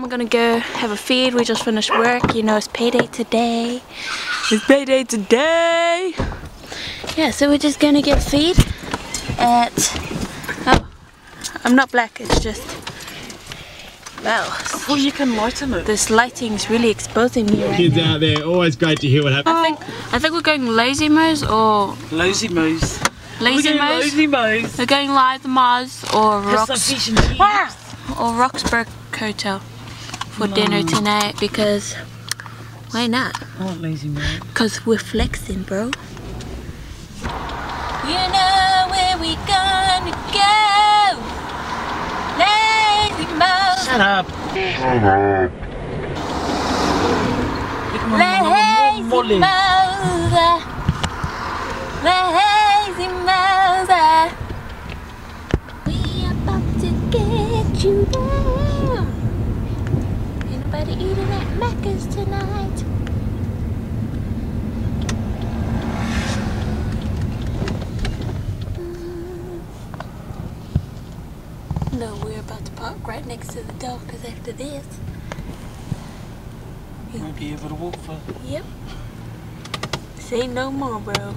We're gonna go have a feed. We just finished work, you know, it's payday today. It's payday today! Yeah, so we're just gonna get feed at... Oh, I'm not black, it's just... Well, oh, you can lighten it. This lighting's really exposing me right Kids now. out there, always great to hear what happens. I think we're going lazy Moes or... Lazy Moes. Lazy Moes? Lazy Moes. We're going live Moes or Roxburgh Hotel for dinner tonight because why not? I want lazy Moes. Because we're flexing, bro. You know where we gonna go? Lazy Moes. Shut up. Lazy Moes. Lazy Moes. We about to get you down. Anybody eating at Macca's tonight? No, we're about to park right next to the door because after this... Won't be able to walk for... Yep. Say no more, bro.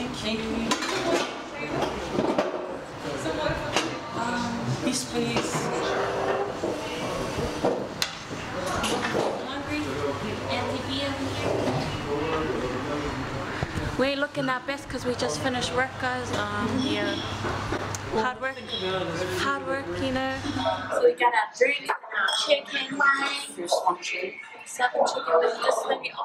Thank you. Yes, please. We're looking our best because we just finished work, guys. Yeah. Hard work, you know. So we got our drink, our chicken wings, 7 chicken, but just let me order.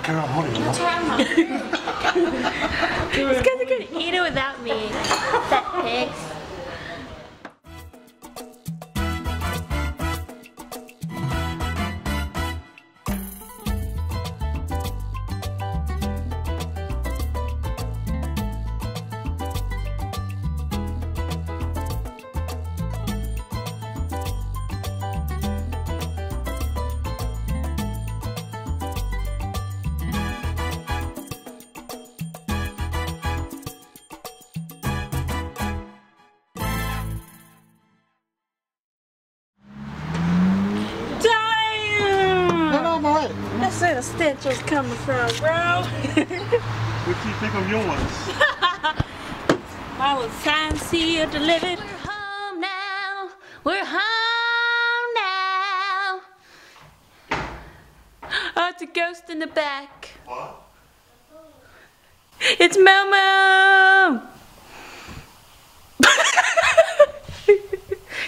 Girl, I'm holding you. These guys are gonna eat it without me. Fat pigs. That's where the stench was coming from, bro. What do you think of yours? I was signed, sealed, delivered. We're home now. We're home now. Oh, it's a ghost in the back. What? It's Momo.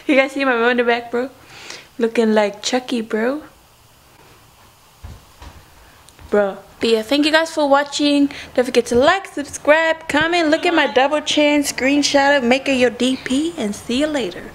You guys see my Momo in the back, bro? Looking like Chucky, bro. Bro. But yeah, thank you guys for watching. Don't forget to like, subscribe, comment, look at my double chin, screenshot it, make it your DP, and see you later.